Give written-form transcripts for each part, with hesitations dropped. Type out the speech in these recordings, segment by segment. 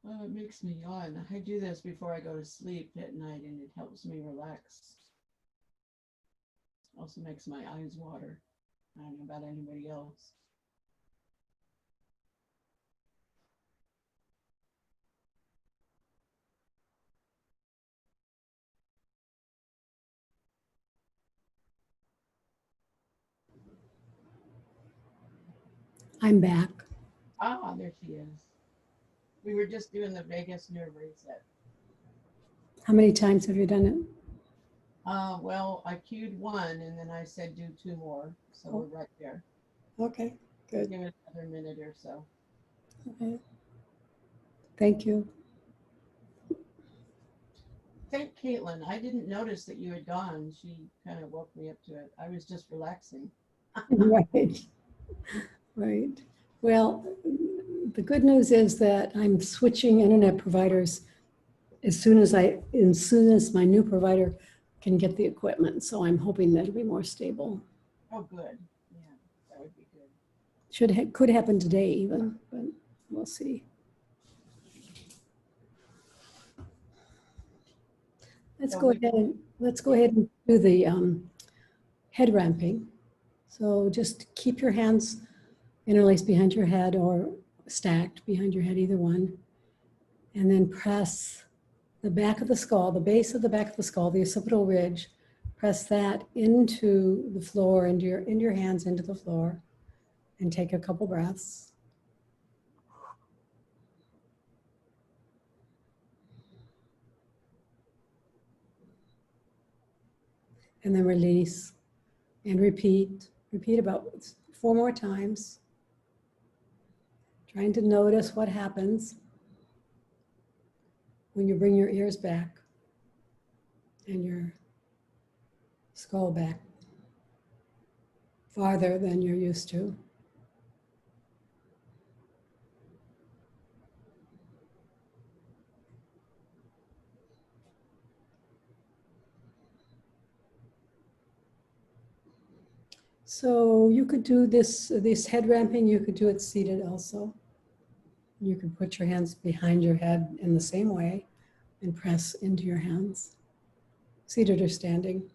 It makes me yawn. I do this before I go to sleep at night and it helps me relax. Also makes my eyes water. I don't know about anybody else. I'm back. Ah, there she is. We were just doing the Vegas nerve reset. How many times have you done it? Well, I cued one and then I said do two more. So Oh, we're right there. okay, We'll good. give it another minute or so. Okay. Thank you. Thank Caitlin. I didn't notice that you had gone. She kind of woke me up to it. I was just relaxing. Right, right. Well, the good news is that I'm switching internet providers as soon as my new provider can get the equipment. So I'm hoping that it'll be more stable. Oh, good. Yeah, that would be good. Could happen today even, but we'll see. Let's So go we, ahead and let's go yeah, ahead and do the head ramping. So just keep your hands interlaced behind your head or stacked behind your head, either one, and then press the back of the skull, the base of the back of the skull, the occipital ridge. Press that into the floor, into your hands, into the floor, and take a couple breaths. And then release and repeat. Repeat about 4 more times, trying to notice what happens when you bring your ears back and your skull back farther than you're used to. So you could do this head ramping, you could do it seated also. You can put your hands behind your head in the same way and press into your hands, seated or standing.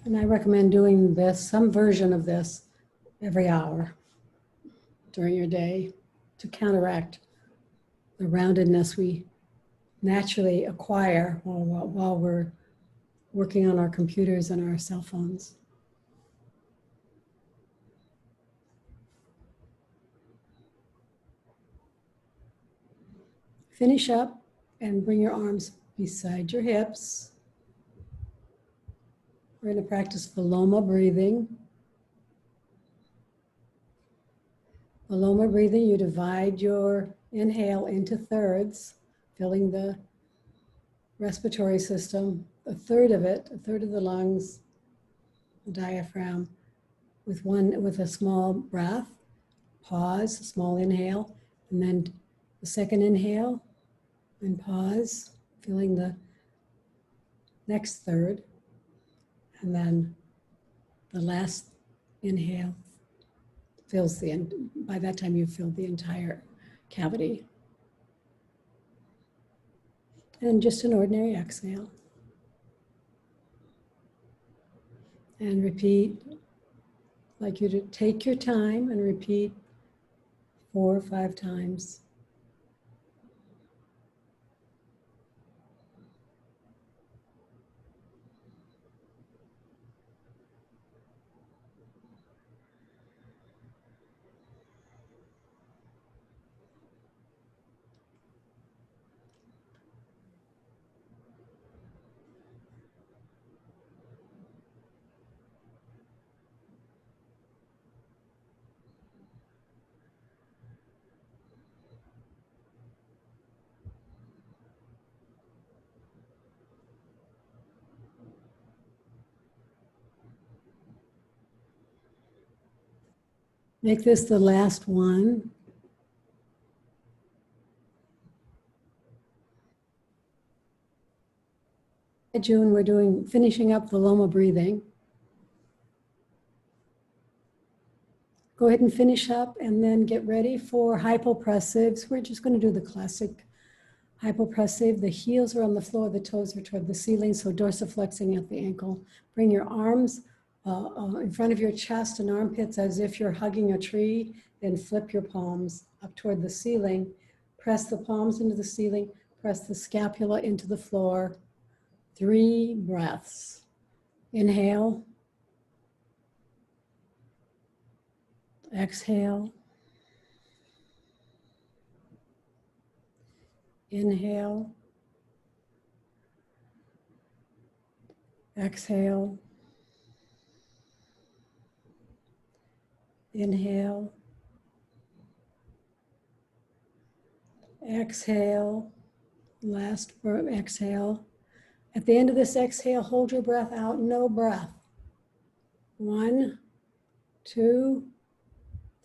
And I recommend doing this, some version of this, every hour during your day to counteract the roundedness we naturally acquire while we're working on our computers and our cell phones. Finish up and bring your arms beside your hips. We're going to practice Viloma breathing. Viloma breathing, you divide your inhale into thirds, filling the respiratory system, a third of it, a third of the lungs, the diaphragm, with a small breath, pause, a small inhale, and then the second inhale, and pause, feeling the next third, and then the last inhale fills by that time you've filled the entire cavity. And just an ordinary exhale. And repeat, like you to take your time and repeat 4 or 5 times. Make this the last one. June, we're finishing up Viloma breathing. Go ahead and finish up and then get ready for hypopressives. We're just going to do the classic hypopressive. The heels are on the floor, the toes are toward the ceiling, so dorsiflexing at the ankle. Bring your arms in front of your chest and armpits as if you're hugging a tree, then flip your palms up toward the ceiling. Press the palms into the ceiling, press the scapula into the floor. 3 breaths. Inhale. Exhale. Inhale. Exhale. Inhale. Exhale. Last exhale. At the end of this exhale, hold your breath out. No breath. 1, 2,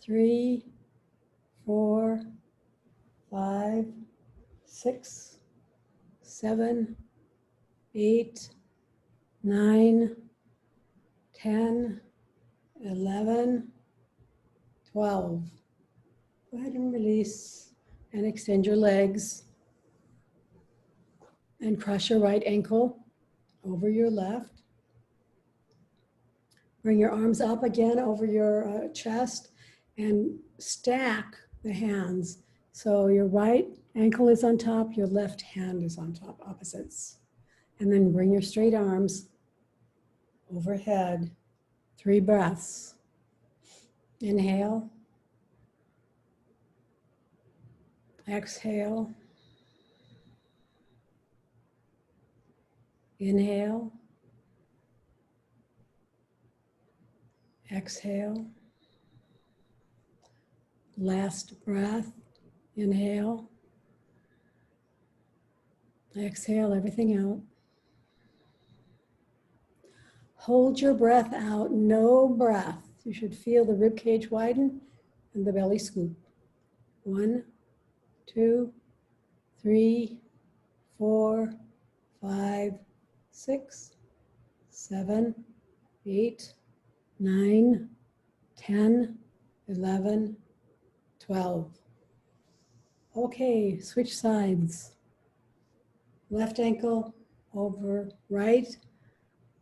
3, 4, 5, 6, 7, 8, 9, 10, 11, 12. Go ahead and release and extend your legs. And cross your right ankle over your left. Bring your arms up again over your chest and stack the hands. So your right ankle is on top, your left hand is on top, opposites. And then bring your straight arms overhead. 3 breaths. Inhale. Exhale. Inhale. Exhale. Last breath. Inhale. Exhale everything out. Hold your breath out, no breath. You should feel the rib cage widen and the belly scoop. 1, 2, 3, 4, 5, 6, 7, 8, 9, 10, 11, 12. Okay, switch sides. Left ankle over right.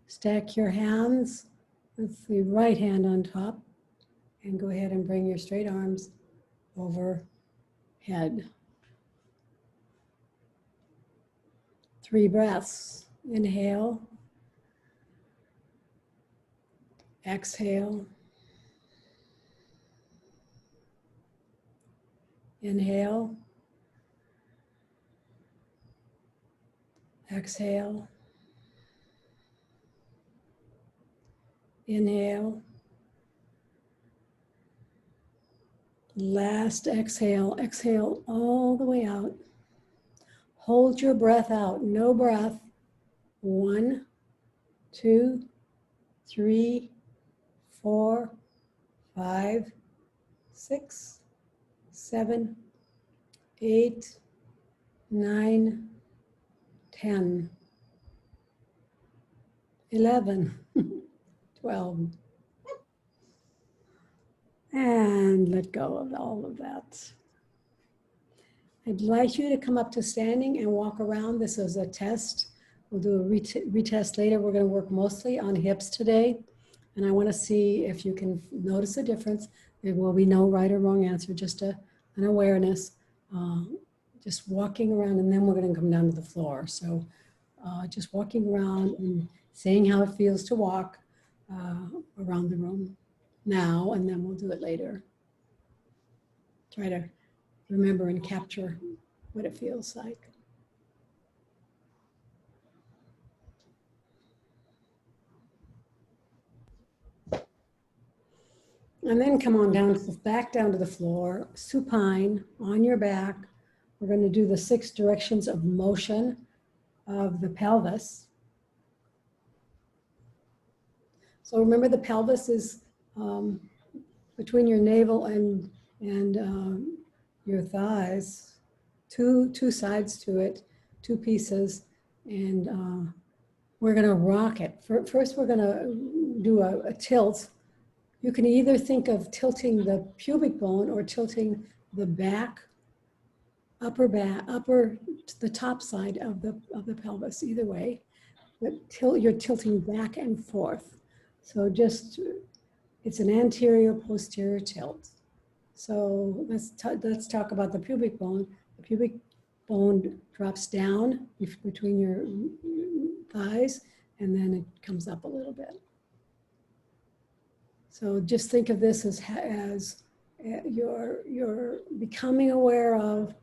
Stack your hands with the right hand on top. And go ahead and bring your straight arms overhead. 3 breaths. Inhale. Exhale. Inhale. Exhale. Inhale. Last exhale. Exhale all the way out. Hold your breath out. No breath. 1, 2, 3, 4, 5, 6, 7, 8, 9, 10, 11, 12. And let go of all of that. I'd like you to come up to standing and walk around. This is a test. We'll do a retest later. We're going to work mostly on hips today. And I want to see if you can notice a difference. There will be no right or wrong answer, just an awareness. Just walking around, and then we're going to come down to the floor. So just walking around and saying how it feels to walk around the room now, and then we'll do it later. Try to remember and capture what it feels like. And then come on down, back down to the floor, supine on your back. We're going to do the 6 directions of motion of the pelvis. So remember, the pelvis is, we between your navel and your thighs, two sides to it, two pieces, and we're going to rock it. First, we're going to do a tilt. You can either think of tilting the pubic bone or tilting the upper, the top side of the pelvis, either way. But you're tilting back and forth. So it's an anterior posterior tilt. So let's talk about the pubic bone. The pubic bone drops down between your thighs, and then it comes up a little bit. So just think of this as you're becoming aware of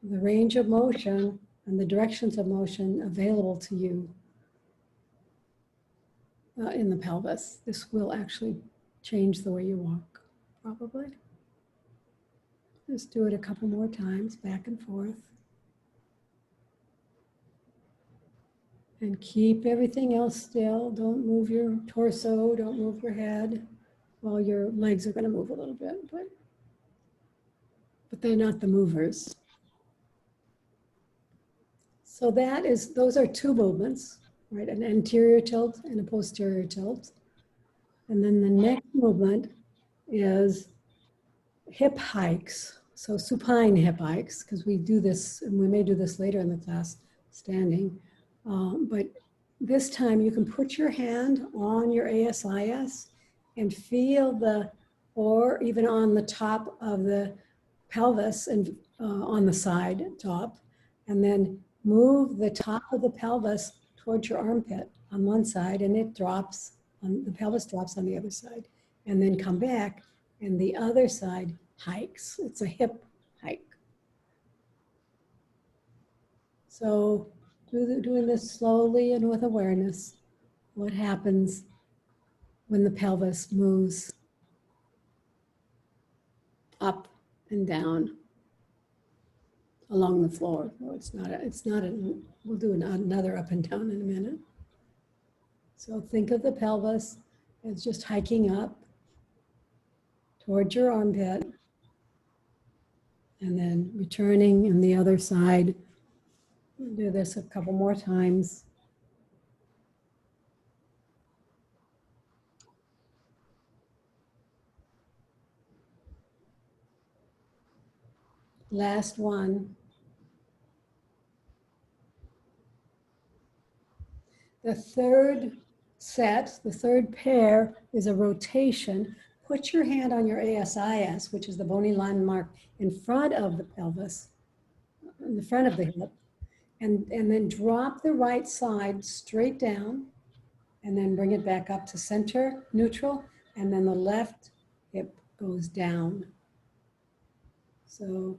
the range of motion and the directions of motion available to you in the pelvis. This will actually change the way you walk, probably. Just do it a couple more times, back and forth. And keep everything else still. Don't move your torso, don't move your head. Well, your legs are going to move a little bit, but they're not the movers. So those are two movements, right? An anterior tilt and a posterior tilt. And then the next movement is hip hikes. So supine hip hikes, because we do this, and we may do this later in the class, standing. But this time you can put your hand on your ASIS and feel or even on the top of the pelvis and on the side top, and then move the top of the pelvis towards your armpit on one side, and the pelvis drops on the other side, and then come back, and the other side hikes. It's a hip hike. So doing this slowly and with awareness, what happens when the pelvis moves up and down along the floor. No, we'll do another up and down in a minute. So think of the pelvis as just hiking up towards your armpit and then returning on the other side. We'll do this a couple more times. Last one. The third set, the third pair, is a rotation. Put your hand on your ASIS, which is the bony landmark in front of the pelvis, in the front of the hip, and then drop the right side straight down, and then bring it back up to center, neutral, and then the left hip goes down. So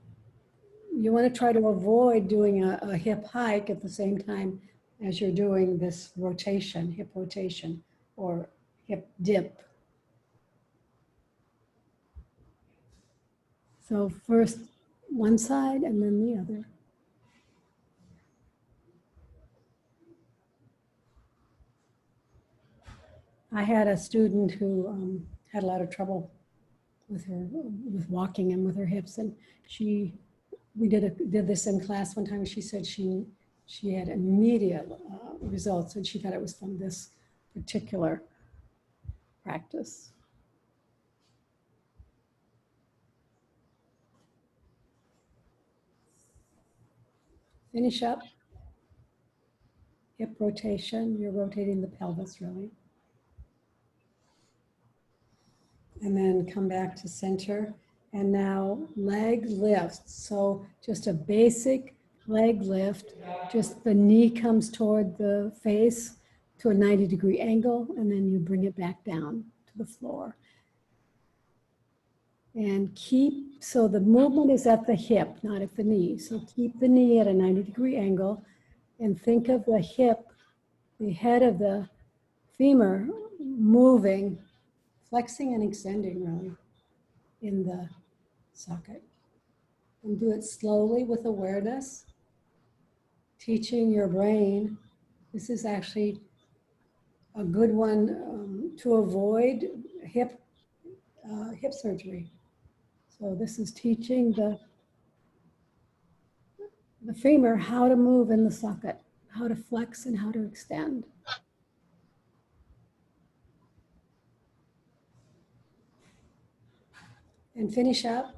you want to try to avoid doing a hip hike at the same time as you're doing this rotation, hip rotation, or hip dip. So first one side and then the other. I had a student who had a lot of trouble with walking and with her hips, and we did this in class one time. She said she had immediate results, and she thought it was from this particular practice. Finish up. Hip rotation. You're rotating the pelvis, really. And then come back to center. And now leg lifts. So just a basic leg lift. Just the knee comes toward the face to a 90-degree angle, and then you bring it back down to the floor. And so the movement is at the hip, not at the knee. So keep the knee at a 90-degree angle, and think of the hip, the head of the femur moving, flexing and extending really in the socket. And do it slowly with awareness, teaching your brain. This is actually a good one to avoid hip hip surgery. So this is teaching the femur how to move in the socket, how to flex and how to extend. And finish up.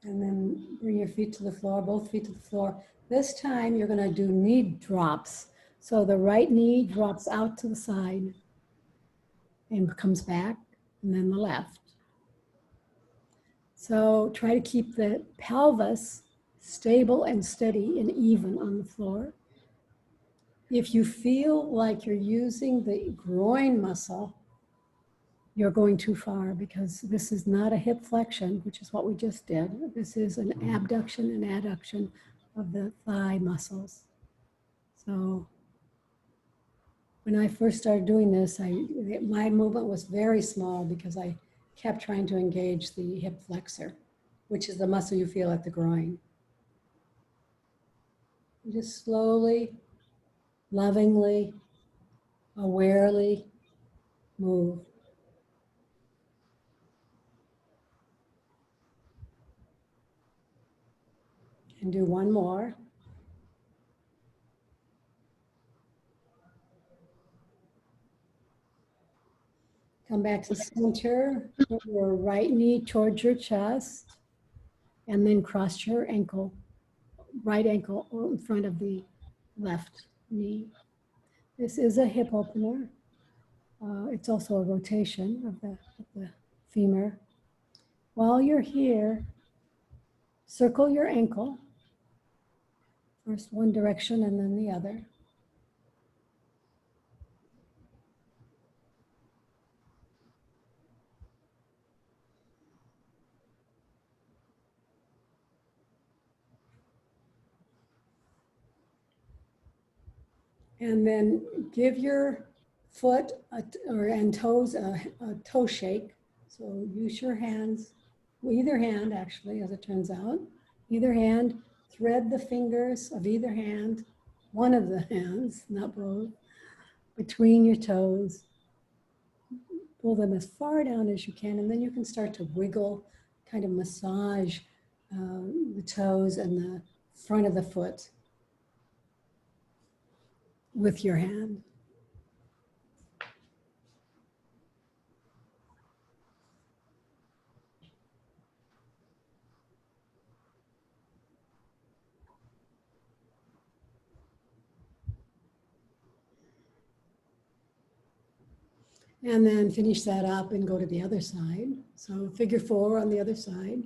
And then bring your feet to the floor, both feet to the floor. This time you're going to do knee drops. So the right knee drops out to the side and comes back, and then the left. So try to keep the pelvis stable and steady and even on the floor. If you feel like you're using the groin muscle, you're going too far, because this is not a hip flexion, which is what we just did. This is an abduction and adduction of the thigh muscles. So when I first started doing this, my movement was very small because I kept trying to engage the hip flexor, which is the muscle you feel at the groin. Just slowly, lovingly, awarely move. And do one more. Come back to center, put your right knee towards your chest, and then cross your ankle, right ankle in front of the left knee. This is a hip opener. It's also a rotation of the femur. While you're here, circle your ankle, first one direction and then the other. And then give your foot and toes a toe shake. So use your hands, either hand actually, as it turns out. Either hand, thread the fingers of either hand, one of the hands, not both, between your toes. Pull them as far down as you can, and then you can start to wiggle, kind of massage the toes and the front of the foot with your hand. And then finish that up and go to the other side. So figure 4 on the other side.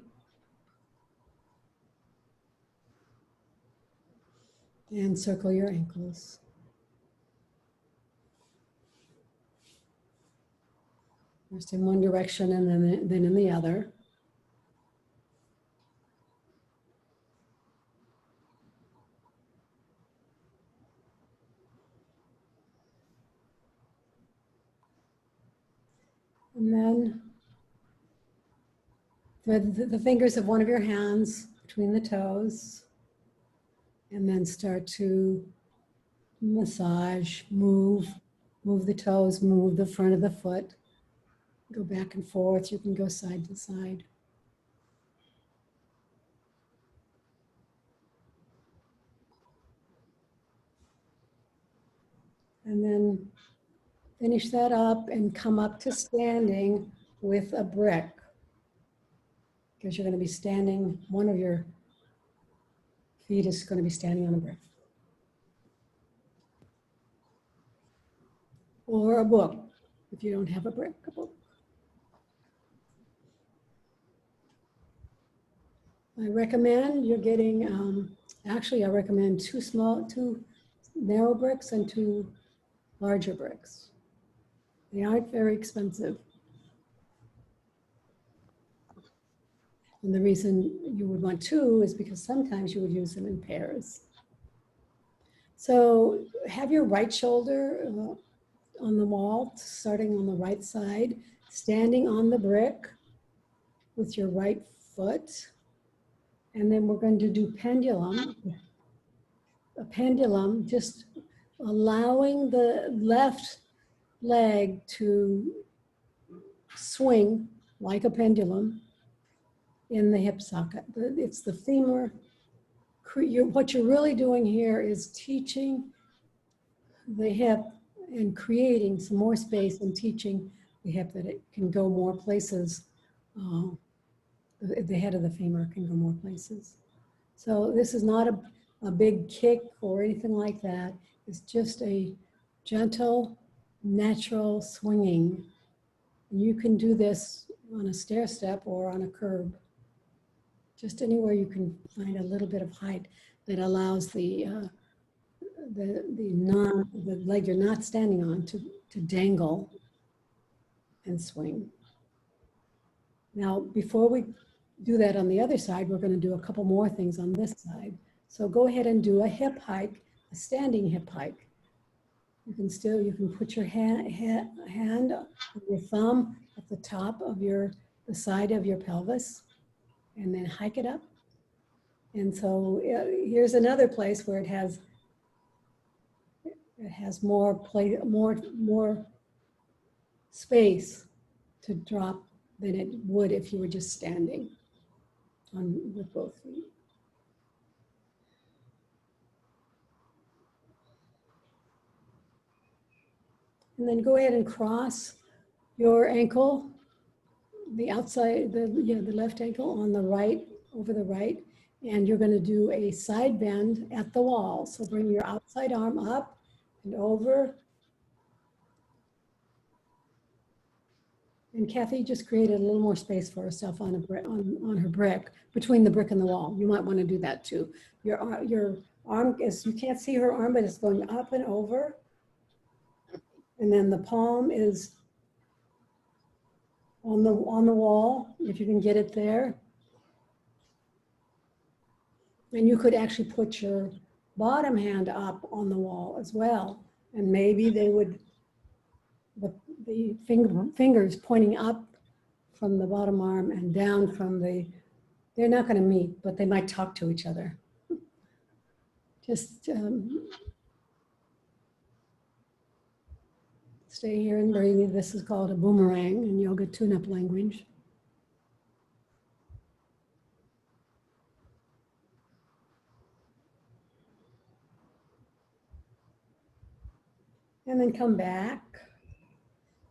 And circle your ankles. First in one direction and then in the other. And then thread the fingers of one of your hands between the toes. And then start to massage, move the toes, move the front of the foot. Go back and forth. You can go side to side. And then finish that up and come up to standing with a brick. Because you're going to be standing, one of your feet is going to be standing on a brick. Or a book, if you don't have a brick, a book. I recommend you're getting, actually I recommend two narrow bricks and 2 larger bricks. They aren't very expensive. And the reason you would want 2 is because sometimes you would use them in pairs. So have your right shoulder on the wall, starting on the right side, standing on the brick with your right foot. And then we're going to do pendulum. A pendulum, just allowing the left leg to swing like a pendulum in the hip socket. It's the femur. What you're really doing here is teaching the hip and creating some more space and teaching the hip that it can go more places. The head of the femur can go more places. So this is not a big kick or anything like that. It's just a gentle, natural swinging. You can do this on a stair step or on a curb. Just anywhere you can find a little bit of height that allows the leg you're not standing on to dangle and swing. Now, before we do that on the other side, we're going to do a couple more things on this side. So go ahead and do a hip hike, a standing hip hike. You can put your hand your thumb at the top of the side of your pelvis and then hike it up. And so here's another place where it has more space to drop than it would if you were just standing with both feet. And then go ahead and cross your ankle, the outside, the left ankle on the right, over the right, and you're going to do a side bend at the wall. So bring your outside arm up and over. And Kathy just created a little more space for herself on her brick, between the brick and the wall. You might want to do that too. Your arm is, you can't see her arm, but it's going up and over. And then the palm is on the wall, if you can get it there. And you could actually put your bottom hand up on the wall as well. And maybe they would, the fingers pointing up from the bottom arm and down from they're not going to meet, but they might talk to each other. Just stay here and breathe. This is called a boomerang in yoga tune-up language. And then come back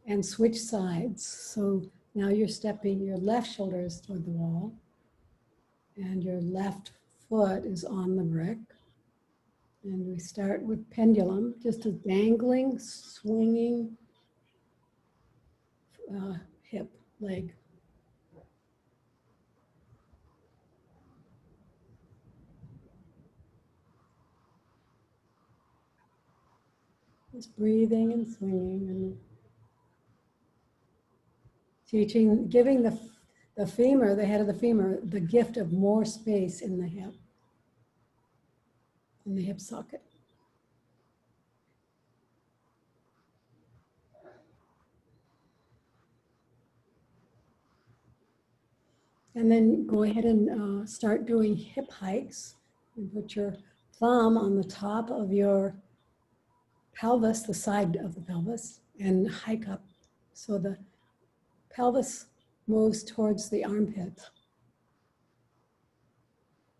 and switch sides. So now you're stepping, your left shoulder is toward the wall and your left foot is on the brick. And we start with pendulum, just a dangling, swinging hip, leg. Just breathing and swinging and teaching, giving the femur, the head of the femur, the gift of more space in the hip socket. And then go ahead and start doing hip hikes. And put your thumb on the top of your pelvis, the side of the pelvis, and hike up. So the pelvis moves towards the armpit.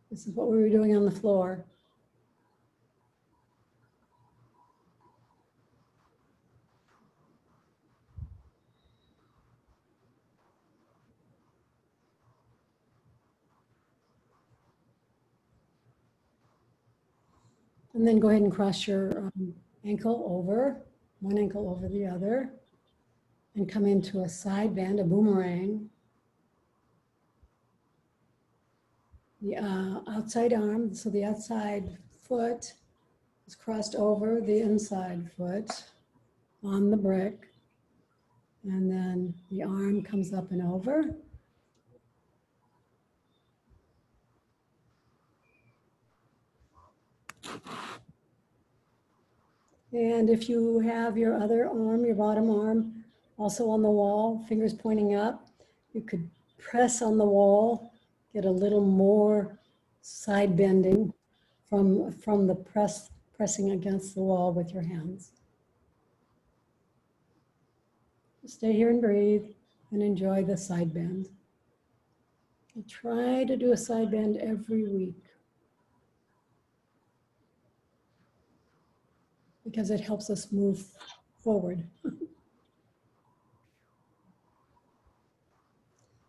This is what we were doing on the floor. And then go ahead and cross your ankle over, one ankle over the other, and come into a side bend, a boomerang. The outside arm, so the outside foot is crossed over the inside foot on the brick. And then the arm comes up and over. And if you have your other arm, your bottom arm, also on the wall, fingers pointing up, you could press on the wall, get a little more side bending from the pressing against the wall with your hands. Stay here and breathe and enjoy the side bend. I try to do a side bend every week because it helps us move forward.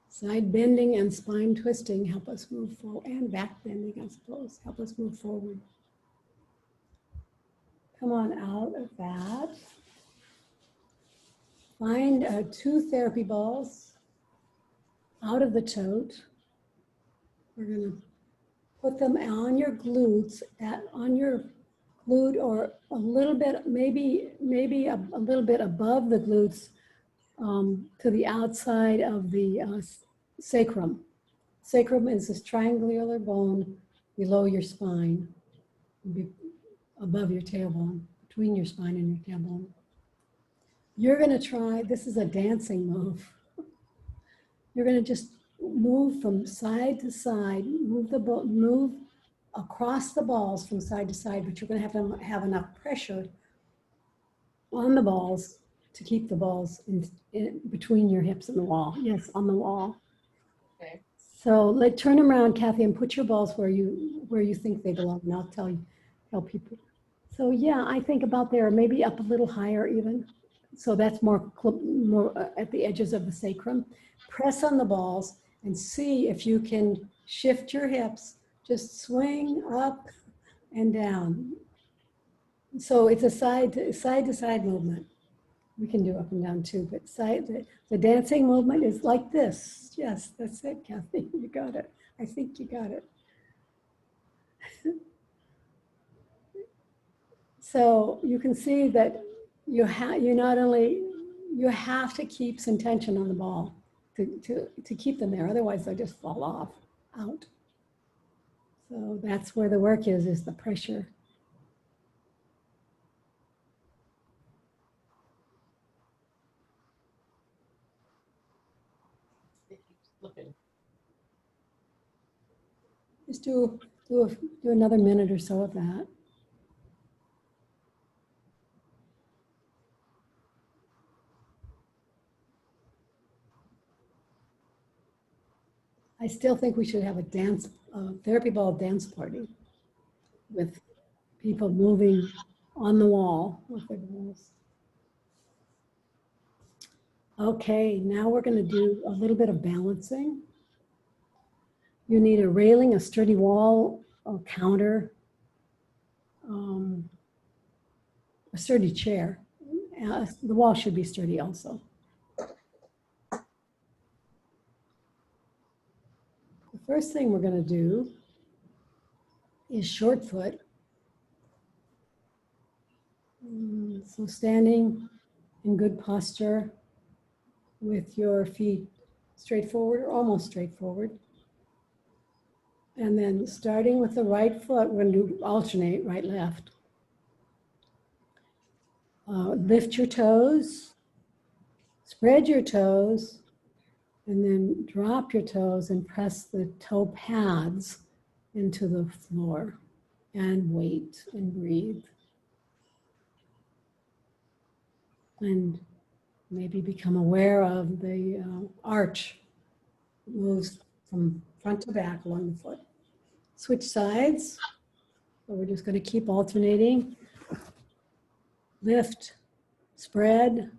Side bending and spine twisting help us move forward, and back bending, I suppose, help us move forward. Come on out of that. Find 2 therapy balls out of the tote. We're going to put them on your glutes, on your glute, or a little bit, maybe a little bit above the glutes, to the outside of the sacrum. Sacrum is this triangular bone below your spine, above your tailbone, between your spine and your tailbone. You're going to try, this is a dancing move. You're going to just move from side to side, move across the balls from side to side, but you're going to have enough pressure on the balls to keep the balls in between your hips and the wall. Yes, on the wall. Okay. So turn them around, Kathy, and put your balls where you think they belong, and I'll tell people. So yeah, I think about there, maybe up a little higher even. So that's more at the edges of the sacrum. Press on the balls and see if you can shift your hips. Just swing up and down. So it's a side to side movement. We can do up and down too, but the dancing movement is like this. Yes, that's it, Kathy. You got it. I think you got it. So you can see that you have to keep some tension on the ball to keep them there. Otherwise, they just fall out. So that's where the work is the pressure. It keeps slipping. Just do another minute or so of that. I still think we should have a therapy ball dance party with people moving on the wall with their balls. Okay, now we're going to do a little bit of balancing. You need a railing, a sturdy wall, a counter, a sturdy chair. The wall should be sturdy also. The first thing we're going to do is short foot. So standing in good posture with your feet straight forward or almost straight forward. And then starting with the right foot, we're going to do alternate right, left. Lift your toes, spread your toes, and then drop your toes and press the toe pads into the floor and wait and breathe. And maybe become aware of the arch moves from front to back along the foot. Switch sides. So we're just going to keep alternating. Lift, spread,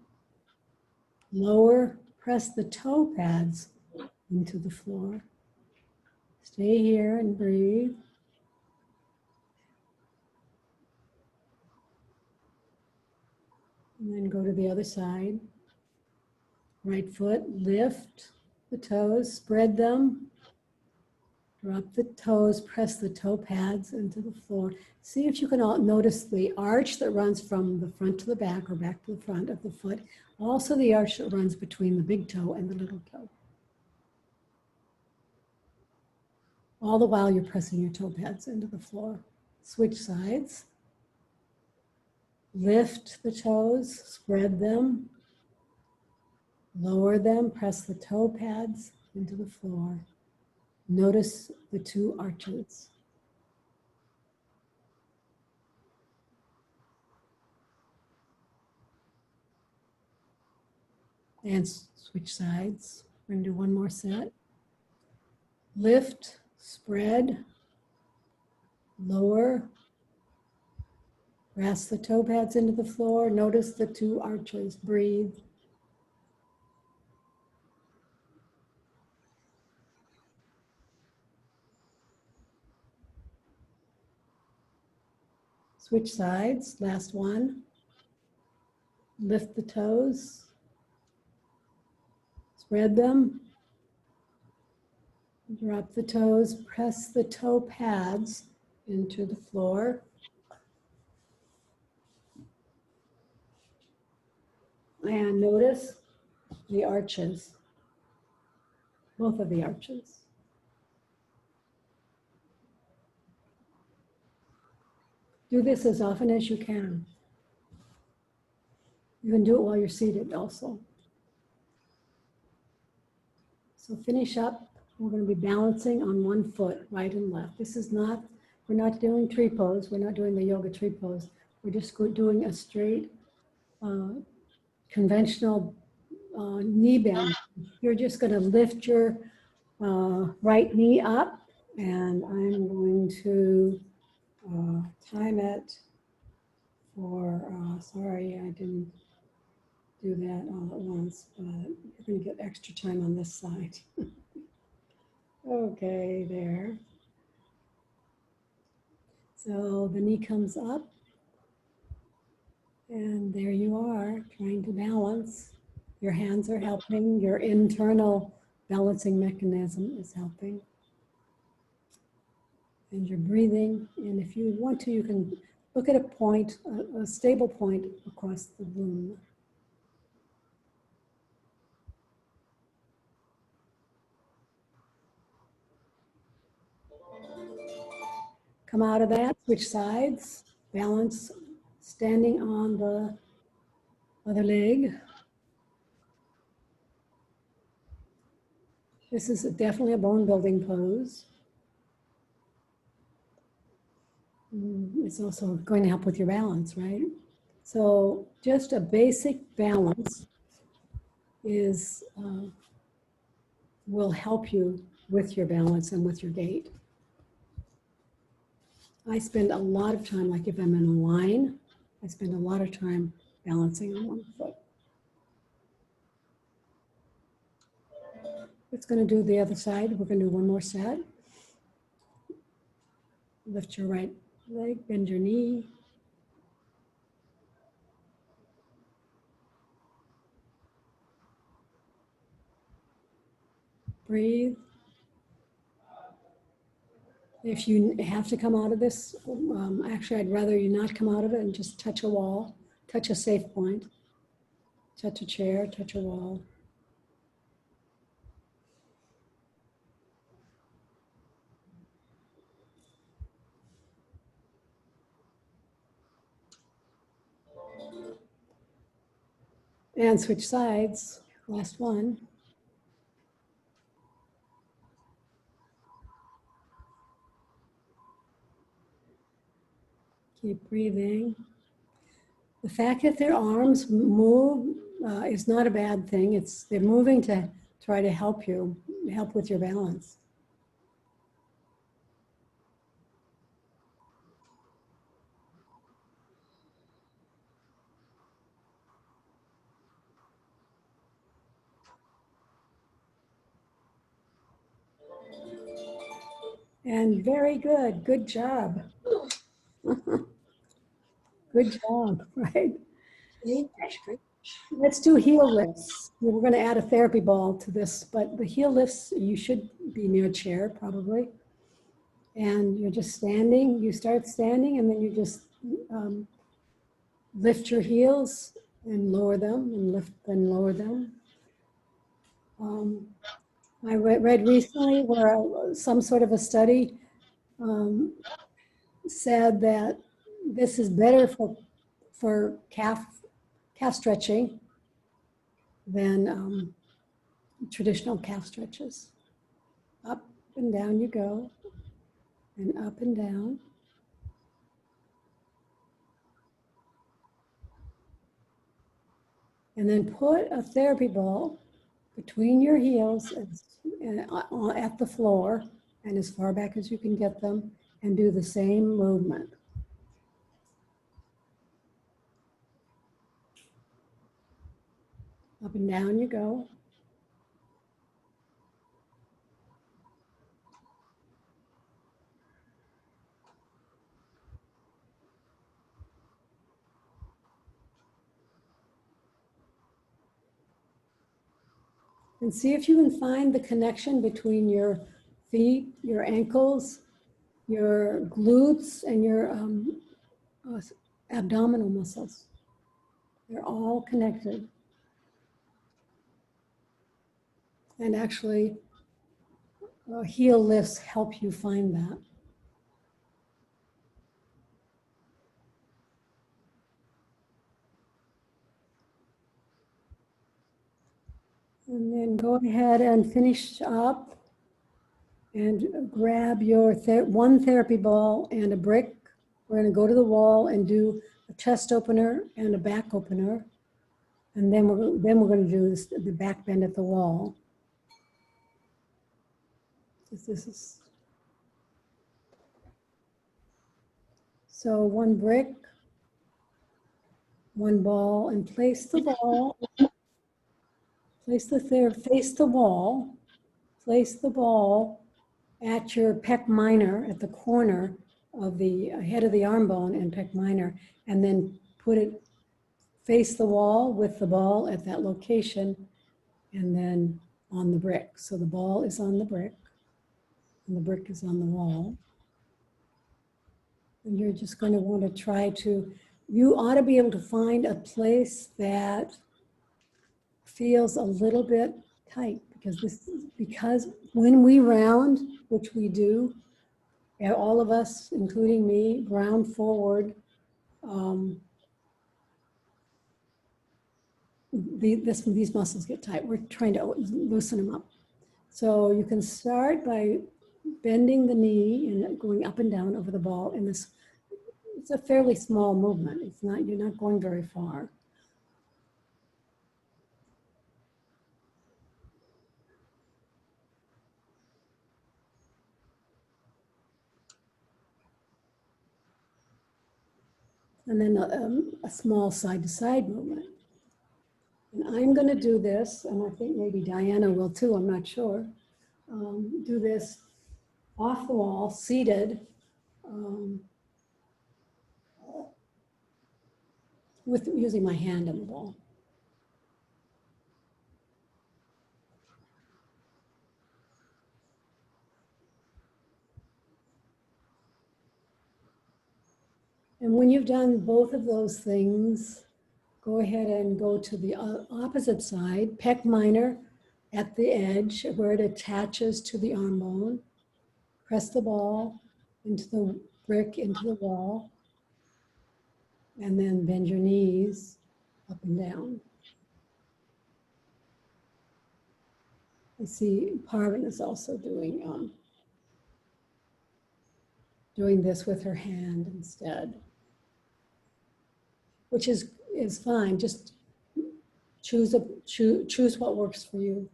lower, press the toe pads into the floor. Stay here and breathe. And then go to the other side. Right foot, lift the toes, spread them. Drop the toes, press the toe pads into the floor. See if you can notice the arch that runs from the front to the back or back to the front of the foot. Also the arch that runs between the big toe and the little toe. All the while you're pressing your toe pads into the floor. Switch sides. Lift the toes, spread them. Lower them, press the toe pads into the floor. Notice the two arches. And switch sides. We're going to do one more set. Lift, spread, lower. Press the toe pads into the floor. Notice the two arches. Breathe. Switch sides. Last one. Lift the toes. Spread them. Drop the toes. Press the toe pads into the floor. And notice the arches. Both of the arches. Do this as often as you can. You can do it while you're seated also. So finish up. We're going to be balancing on one foot, right and left. This is not, we're not doing tree pose. We're not doing the yoga tree pose. We're just doing a straight, conventional knee bend. You're just going to lift your right knee up, and I'm going to time it for, sorry, I didn't do that all at once, but you're going to get extra time on this side. Okay, there. So the knee comes up, and there you are, trying to balance. Your hands are helping, your internal balancing mechanism is helping. And you're breathing, and if you want to, you can look at a point, a stable point across the room. Come out of that, switch sides, balance, standing on the other leg. This is definitely a bone building pose. It's also going to help with your balance, right? So just a basic balance is, will help you with your balance and with your gait. I spend a lot of time, like if I'm in a line, I spend a lot of time balancing on one foot. It's going to do the other side. We're going to do one more set. Lift your right leg, bend your knee. Breathe. If you have to come out of this, actually, I'd rather you not come out of it and just touch a wall, touch a safe point, touch a chair, touch a wall. And switch sides, last one. Keep breathing. The fact that their arms move is not a bad thing. They're moving to try to help you, help with your balance. And very good, good job. Good job, right? Let's do heel lifts. We're going to add a therapy ball to this, but the heel lifts, you should be near a chair probably. And you're just standing, you start standing, and then you just lift your heels and lower them, and lift and lower them. I read recently where some sort of a study said that this is better for calf stretching than traditional calf stretches. Up and down you go, and up and down. And then put a therapy ball between your heels at the floor and as far back as you can get them, and do the same movement. Up and down you go. And see if you can find the connection between your feet, your ankles, your glutes, and your uh, abdominal muscles. They're all connected. And actually, heel lifts help you find that. And then go ahead and finish up and grab your one therapy ball and a brick. We're going to go to the wall and do a chest opener and a back opener. And then we're going to do the back bend at the wall. This is so one brick, one ball, and place the ball. Face the wall. Place the ball at your pec minor, at the corner of the head of the arm bone and pec minor, and then put it face the wall with the ball at that location, and then on the brick. So the ball is on the brick, and the brick is on the wall. And you're just going to want to try to, you ought to be able to find a place that feels a little bit tight, because when we round, which we do, all of us, including me, round forward, these muscles get tight. We're trying to loosen them up. So you can start by bending the knee and going up and down over the ball in this. It's a fairly small movement. It's not, you're not going very far. And then a small side-to-side movement. And I'm going to do this, and I think maybe Diana will too, I'm not sure. Do this off the wall, seated, with using my hand on the wall. And when you've done both of those things, go ahead and go to the opposite side, pec minor at the edge where it attaches to the arm bone. Press the ball into the brick, into the wall, and then bend your knees up and down. I see Parvin is also doing this with her hand instead, which is fine. Just choose what works for you.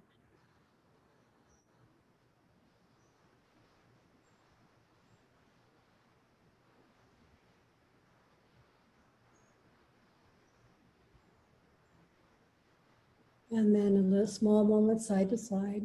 And then a little small moment side to side.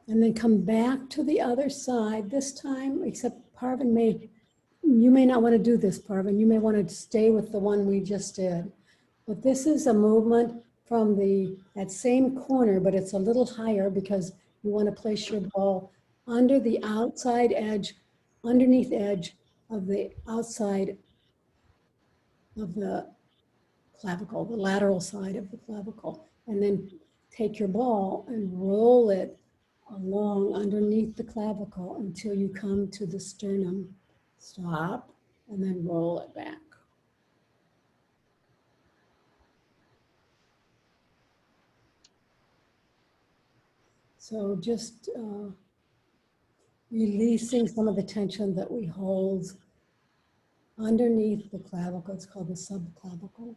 And then come back to the other side this time, except Parvin you may not want to do this, Parvin. You may want to stay with the one we just did. But this is a movement from that same corner, but it's a little higher because you want to place your ball under the outside edge, underneath edge of the outside of the clavicle, the lateral side of the clavicle. And then take your ball and roll it along underneath the clavicle until you come to the sternum. Stop, and then roll it back. So just releasing some of the tension that we hold underneath the clavicle. It's called the subclavicle.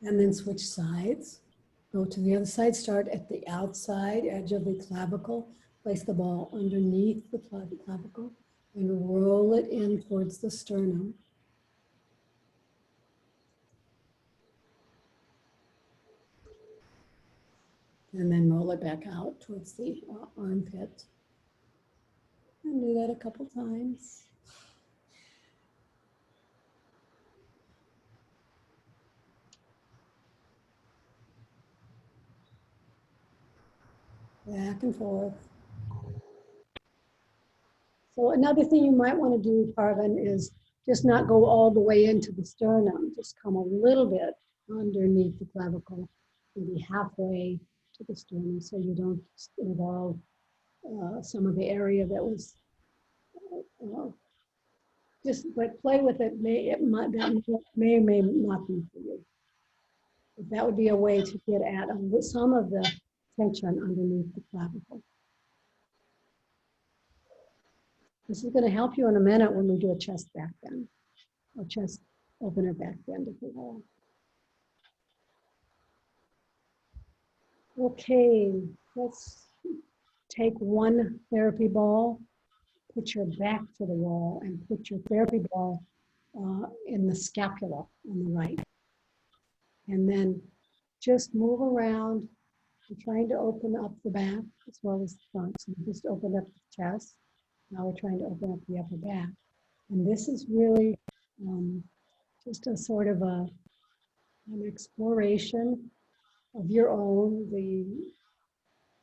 And then switch sides. Go to the other side, start at the outside edge of the clavicle. Place the ball underneath the clavicle and roll it in towards the sternum. And then roll it back out towards the armpit. And do that a couple times. Back and forth. So another thing you might want to do, Parvin, is just not go all the way into the sternum. Just come a little bit underneath the clavicle, maybe halfway to the sternum, so you don't involve some of the area that was but play with it. That may or may not be for you. But that would be a way to get at some of the tension underneath the clavicle. This is going to help you in a minute when we do a chest back bend, or chest opener back bend of the wall. Okay, let's take one therapy ball, put your back to the wall, and put your therapy ball in the scapula on the right. And then just move around. We're trying to open up the back as well as the front. So we just opened up the chest. Now we're trying to open up the upper back. And this is really just a sort of an exploration of your own. The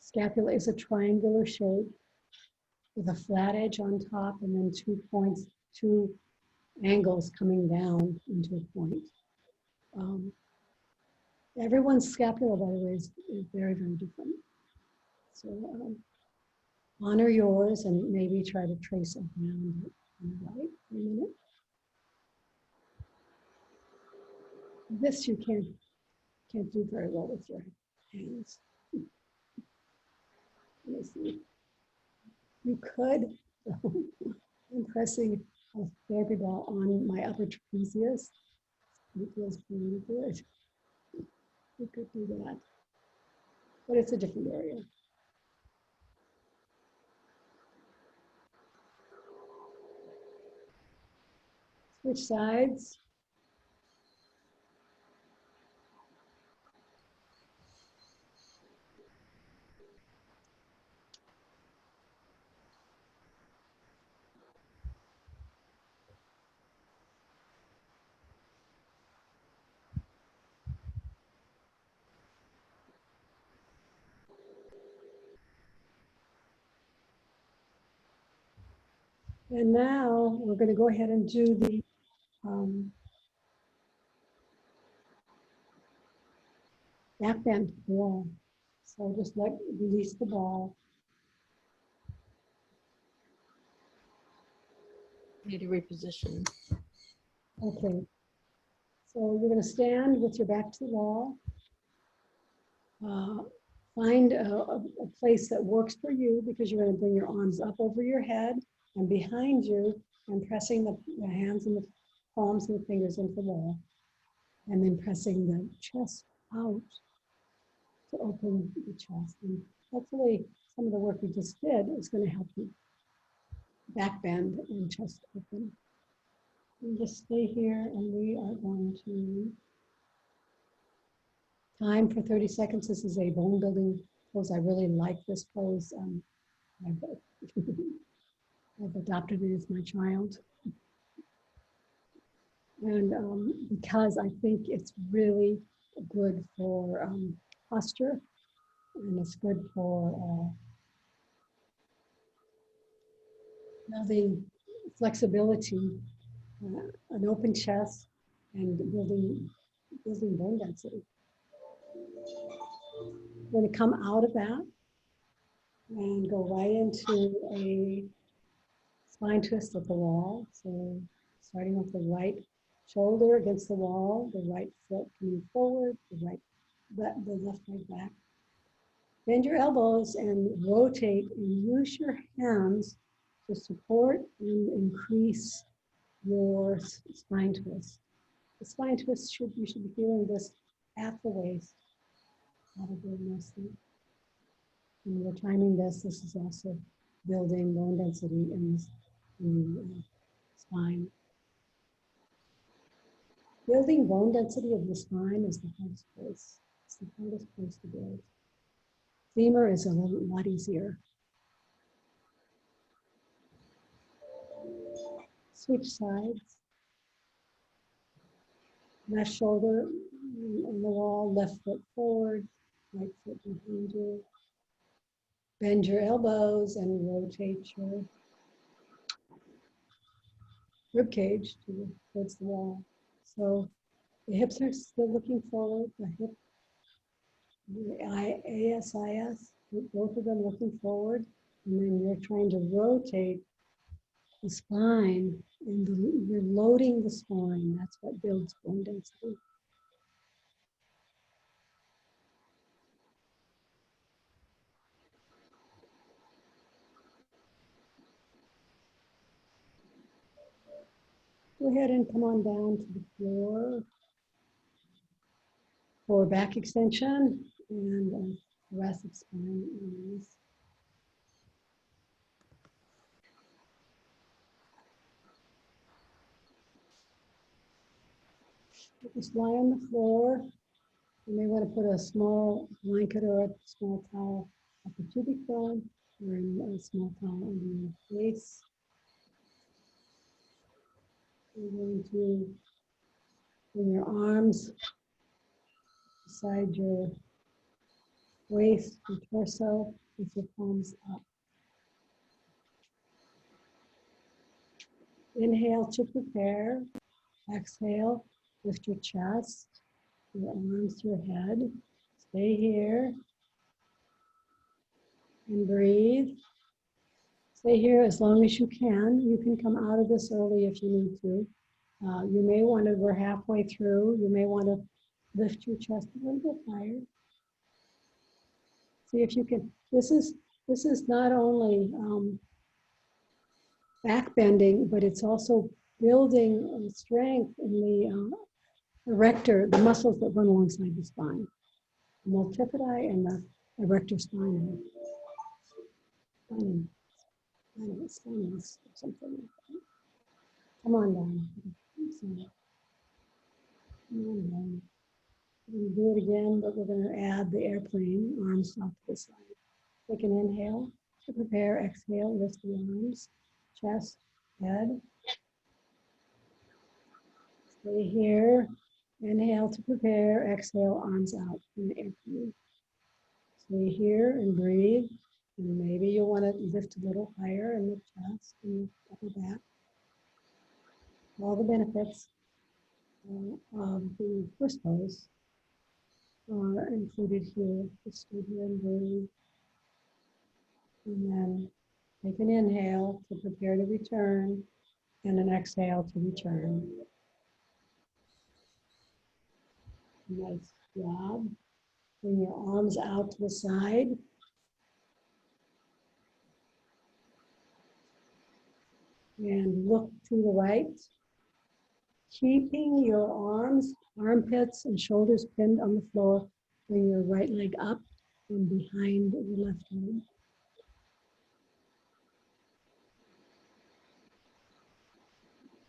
scapula is a triangular shape with a flat edge on top and then 2 points, 2 angles coming down into a point. Everyone's scapula, by the way, is very, very different. So honor yours and maybe try to trace around it on the right for a minute. This you can't do very well with your hands. Let me see. You could. I'm pressing a therapy ball on my upper trapezius. It feels pretty good. You could do that, but it's a different area. Switch sides. And now we're going to go ahead and do the back bend wall. So just release the ball. Need to reposition. Okay. So you're going to stand with your back to the wall. Find a place that works for you, because you're going to bring your arms up over your head and behind you and pressing the hands and the palms and the fingers into the wall. And then pressing the chest out to open the chest. And hopefully some of the work we just did is going to help you back bend and chest open. And just stay here, and we are going to time for 30 seconds. This is a bone building pose. I really like this pose. I've adopted it as my child. And because I think it's really good for posture, and it's good for building flexibility, an open chest, and building building bone density. We're going to come out of that and go right into a spine twist at the wall. So starting with the right shoulder against the wall, the right foot coming forward, the left leg back. Bend your elbows and rotate and use your hands to support and increase your spine twist. The spine twist you should be feeling this at the waist. Probably mostly. When we're timing this is also building bone density in the spine. Building bone density of the spine is the hardest place. It's the hardest place to build. Femur is a lot easier. Switch sides. Left shoulder on the wall, left foot forward, right foot behind you. Bend your elbows and rotate your rib cage towards the wall. So the hips are still looking forward, the hip, the ASIS, both of them looking forward, and then you're trying to rotate the spine, and you're loading the spine. That's what builds bone density. Go ahead and come on down to the floor for back extension and thoracic spine release. Just lie on the floor. You may want to put a small blanket or a small towel at the pubic bone or a small towel under your face. You're going to bring your arms beside your waist and torso with your palms up. Inhale to prepare. Exhale, lift your chest, your arms to your head. Stay here and breathe. Stay here as long as you can. You can come out of this early if you need to. You may want to, we're halfway through, you may want to lift your chest a little bit higher. See if you can, this is not only back bending, but it's also building strength in the erector, the muscles that run alongside the spine. The multifidi and the erector spinae. Spinous or something like that. Come on down. Come on down. We're going to do it again, but we're going to add the airplane, arms off to the side. Take an inhale to prepare, exhale, lift the arms, chest, head. Stay here. Inhale to prepare, exhale, arms out in the airplane. Stay here and breathe. And maybe you'll want to lift a little higher in the chest and the upper back. All the benefits of the first pose are included here. Just stay here and breathe. And then take an inhale to prepare to return and an exhale to return. Nice job. Bring your arms out to the side. And look to the right. Keeping your arms, armpits, and shoulders pinned on the floor. Bring your right leg up and behind the left leg.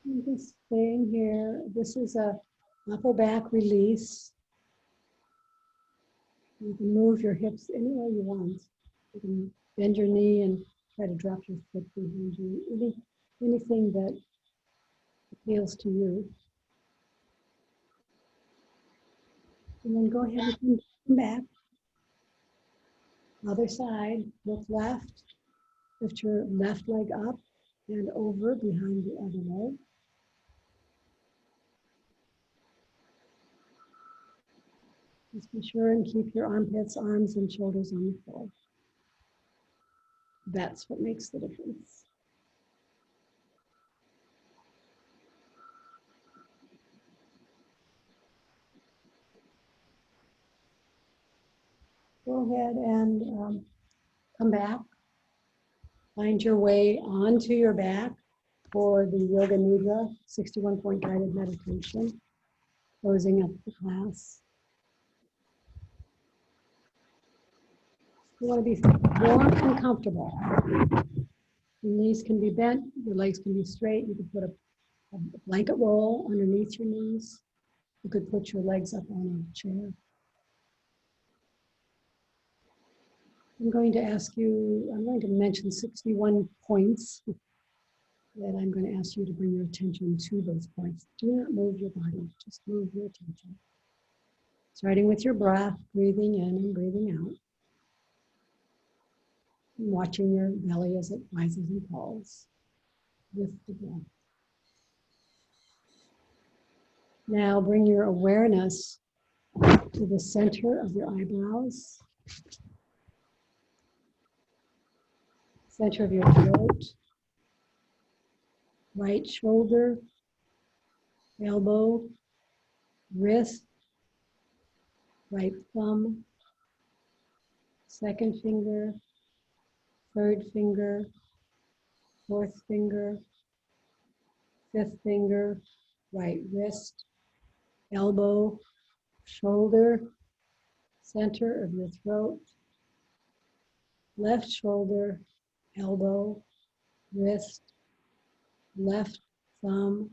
And just staying here. This is a upper back release. You can move your hips any way you want. You can bend your knee and try to drop your foot behind you. Anything that appeals to you. And then go ahead and come back. Other side, look left. Lift your left leg up and over behind the other leg. Just be sure and keep your armpits, arms, and shoulders on the floor. That's what makes the difference. Go ahead and come back. Find your way onto your back for the Yoga Nidra 61-point guided meditation, closing up the class. You want to be warm and comfortable. Your knees can be bent, your legs can be straight. You can put a blanket roll underneath your knees. You could put your legs up on a chair. I'm going to mention 61 points that I'm going to ask you to bring your attention to those points. Do not move your body, just move your attention. Starting with your breath, breathing in and breathing out. And watching your belly as it rises and falls with the breath. Now bring your awareness to the center of your eyebrows, center of your throat, right shoulder, elbow, wrist, right thumb, second finger, third finger, fourth finger, fifth finger, right wrist, elbow, shoulder, center of your throat, left shoulder, elbow, wrist, left thumb,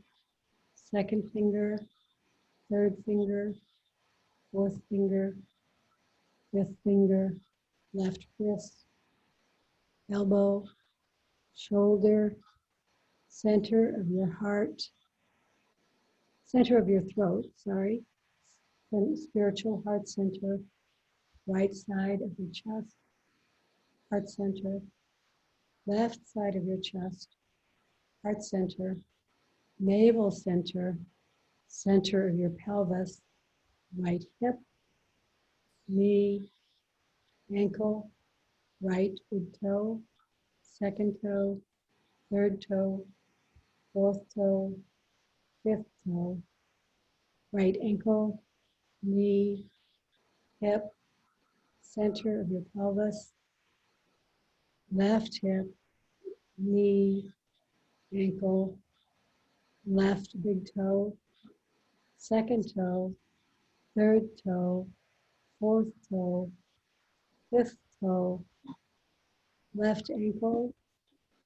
second finger, third finger, fourth finger, fifth finger, left wrist, elbow, shoulder, center of your heart, center of your throat, sorry, spiritual heart center, right side of your chest, heart center, left side of your chest, heart center, navel center, center of your pelvis, right hip, knee, ankle, right big toe, second toe, third toe, fourth toe, fifth toe, right ankle, knee, hip, center of your pelvis, left hip, knee, ankle, left big toe, second toe, third toe, fourth toe, fifth toe, left ankle,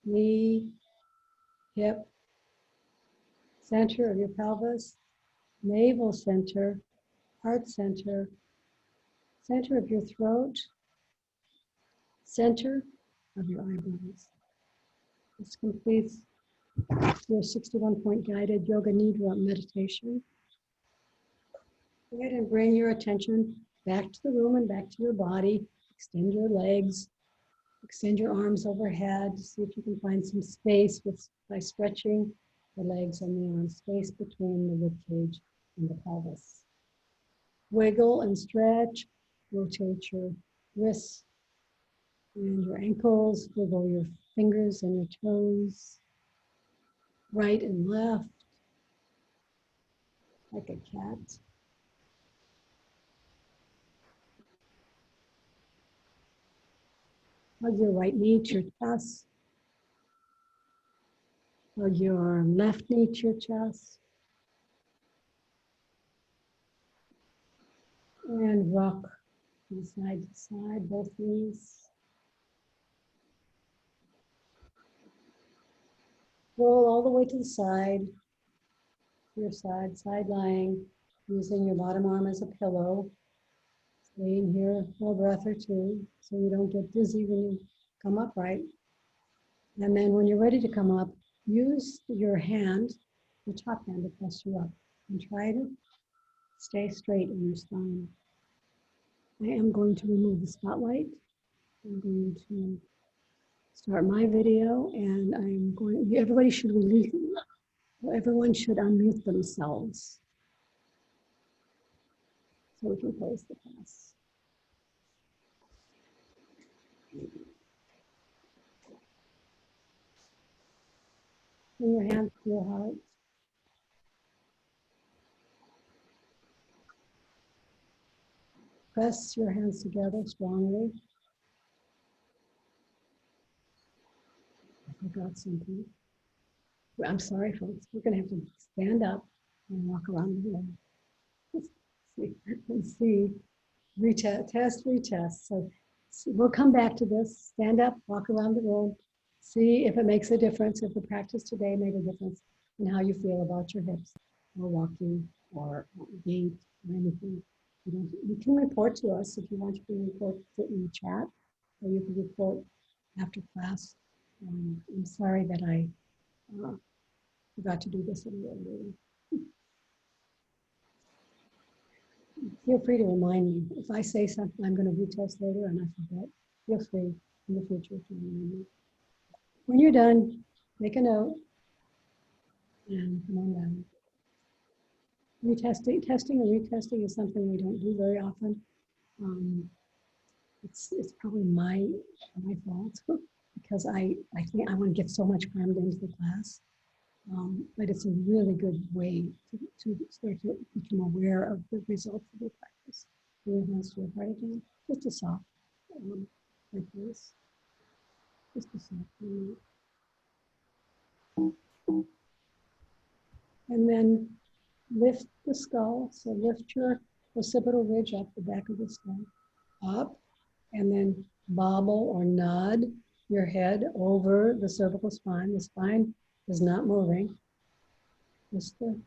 knee, hip, center of your pelvis, navel center, heart center, center of your throat, center of your eyebrows. This completes your 61-point guided Yoga Nidra meditation. Go ahead and bring your attention back to the room and back to your body. Extend your legs, extend your arms overhead. See if you can find some space by stretching the legs and the arms, space between the rib cage and the pelvis. Wiggle and stretch, rotate your wrists and your ankles, wiggle your fingers and your toes, right and left, like a cat. Hug your right knee to your chest. Hug your left knee to your chest. And rock from side to side, both knees. Roll all the way to the side, your side lying, using your bottom arm as a pillow. Staying here for a breath or two so you don't get dizzy when you come upright. And then when you're ready to come up, use your hand, your top hand, to press you up. And try to stay straight in your spine. I am going to remove the spotlight. I'm going to start my video, and everyone should unmute themselves. so we can close the class. Bring your hands to your heart. Press your hands together strongly. I forgot something. I'm sorry, folks. We're going to have to stand up and walk around the room. Let's see. Retest, test, retest. So we'll come back to this. Stand up, walk around the room. See if it makes a difference, if the practice today made a difference in how you feel about your hips or walking or gait or anything. You can report to us if you want. You can report in the chat, or you can report after class. I'm sorry that I forgot to do this a little earlier. Feel free to remind me. If I say something I'm going to retest later and I forget, feel free in the future to remind me. When you're done, make a note and come on down. Testing and retesting is something we don't do very often. It's probably my fault because I think I want to get so much crammed into the class. But it's a really good way to start to become aware of the results of your practice. Bring your hands to your heart again, just a soft, like this, just a soft movement. And then lift the skull, so lift your occipital ridge up, the back of the skull, up, and then bobble or nod your head over the cervical spine. The spine is not moving, just the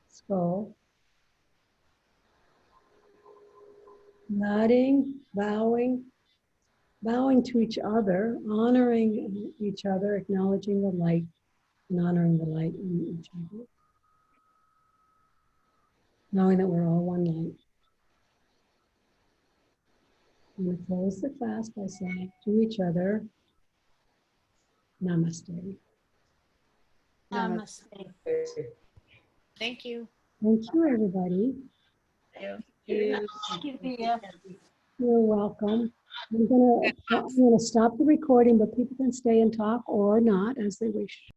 skull. Nodding, bowing to each other, honoring each other, acknowledging the light and honoring the light in each other. Knowing that we're all one light. I'm going to close the class by saying to each other, Namaste. Namaste. Thank you. Thank you, everybody. Thank you. Thea. You're welcome. I'm gonna stop the recording, but people can stay and talk or not as they wish.